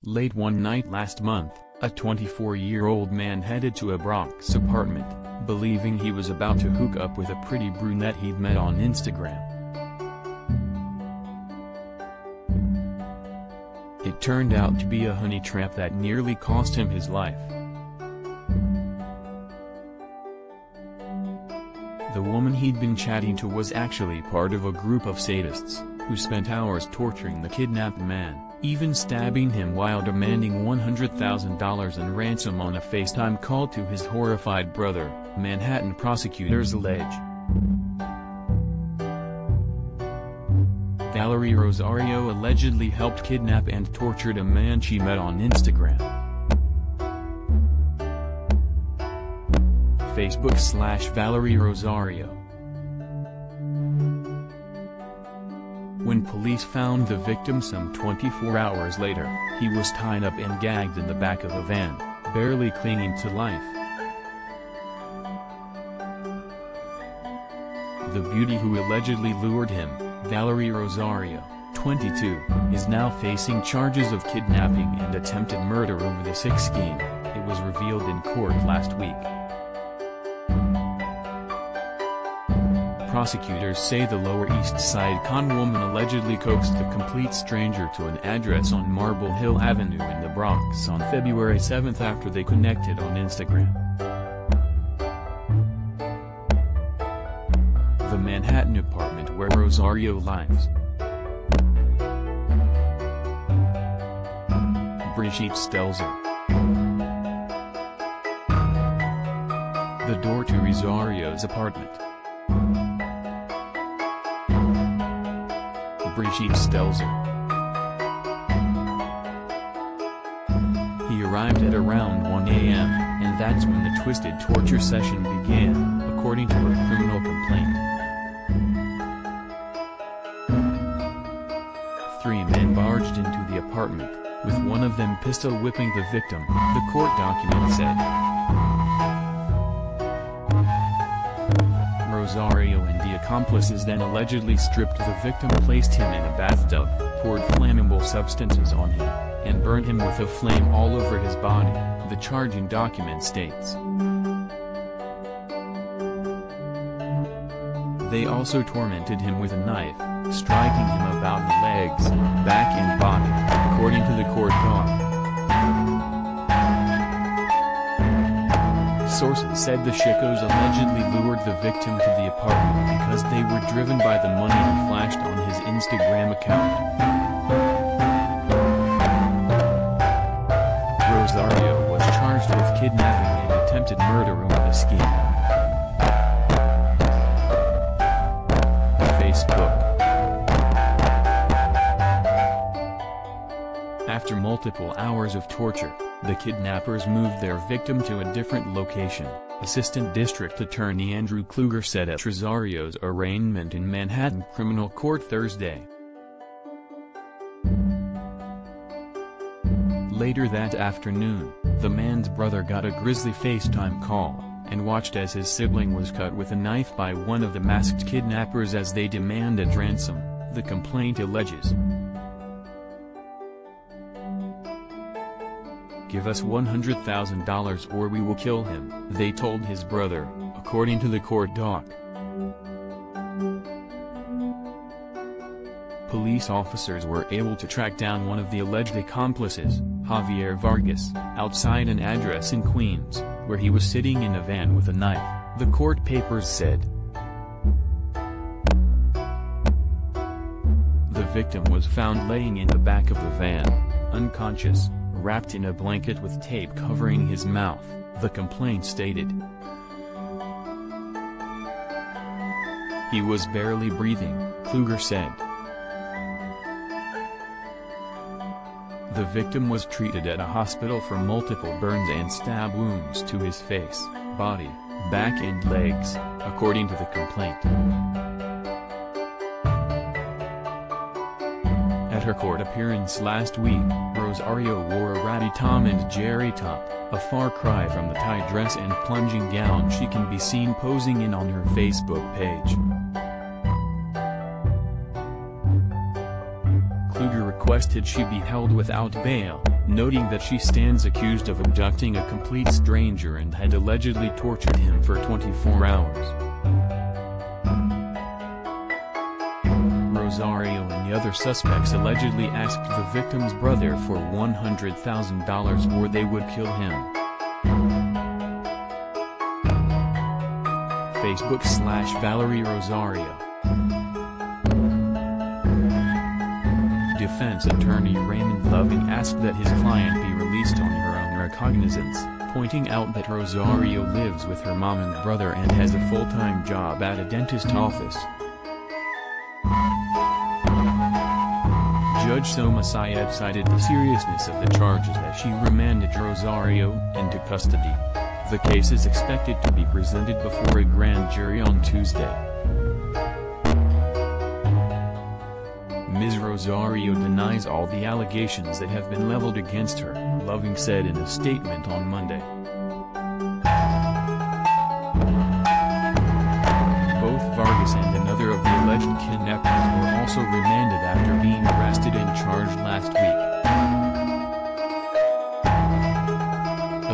Late one night last month, a 24-year-old man headed to a Bronx apartment, believing he was about to hook up with a pretty brunette he'd met on Instagram. It turned out to be a honey trap that nearly cost him his life. The woman he'd been chatting to was actually part of a group of sadists, who spent hours torturing the kidnapped man, even stabbing him while demanding $100,000 in ransom on a FaceTime call to his horrified brother, Manhattan prosecutors allege. Valerie Rosario allegedly helped kidnap and tortured a man she met on Instagram. Facebook/Valerie Rosario. When police found the victim some 24 hours later, he was tied up and gagged in the back of a van, barely clinging to life. The beauty who allegedly lured him, Valerie Rosario, 22, is now facing charges of kidnapping and attempted murder over the sick scheme, it was revealed in court last week. Prosecutors say the Lower East Side con woman allegedly coaxed the complete stranger to an address on Marble Hill Avenue in the Bronx on February 7 after they connected on Instagram. The Manhattan apartment where Rosario lives. Brigitte Stelzer. The door to Rosario's apartment. Brigitte Stelzer. He arrived at around 1 a.m., and that's when the twisted torture session began, according to her criminal complaint. 3 men barged into the apartment, with one of them pistol whipping the victim, the court document said. Rosario and the accomplices then allegedly stripped the victim, placed him in a bathtub, poured flammable substances on him, and burned him with a flame all over his body, the charging document states. They also tormented him with a knife, striking him about the legs, back and body, according to the court doc. Sources said the Chicos allegedly lured the victim to the apartment because they were driven by the money he flashed on his Instagram account. Rosario was charged with kidnapping and attempted murder over the scheme. Facebook. After multiple hours of torture, the kidnappers moved their victim to a different location, Assistant District Attorney Andrew Kluger said at Rosario's arraignment in Manhattan Criminal Court Thursday. Later that afternoon, the man's brother got a grisly FaceTime call, and watched as his sibling was cut with a knife by one of the masked kidnappers as they demanded ransom, the complaint alleges. "Give us $100,000 or we will kill him," they told his brother, according to the court doc. Police officers were able to track down one of the alleged accomplices, Javier Vargas, outside an address in Queens, where he was sitting in a van with a knife, the court papers said. The victim was found laying in the back of the van, unconscious, wrapped in a blanket with tape covering his mouth, the complaint stated. He was barely breathing, Kluger said. The victim was treated at a hospital for multiple burns and stab wounds to his face, body, back and legs, according to the complaint. At her court appearance last week, Rosario wore a ratty Tom and Jerry top, a far cry from the tight dress and plunging gown she can be seen posing in on her Facebook page. Kluger requested requested she be held without bail, noting that she stands accused of abducting a complete stranger and had allegedly tortured him for 24 hours. Rosario and the other suspects allegedly asked the victim's brother for $100,000 or they would kill him. Facebook/Valerie Rosario. Defense attorney Raymond Loving asked that his client be released on her own recognizance, pointing out that Rosario lives with her mom and brother and has a full-time job at a dentist office. Judge Soma Syed cited the seriousness of the charges as she remanded Rosario into custody. The case is expected to be presented before a grand jury on Tuesday. Ms. Rosario denies all the allegations that have been leveled against her, Loving said in a statement on Monday. Both Vargas and another of the alleged kidnappers were also remanded after being arrested and charged last week.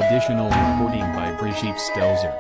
Additional reporting by Brigitte Stelzer.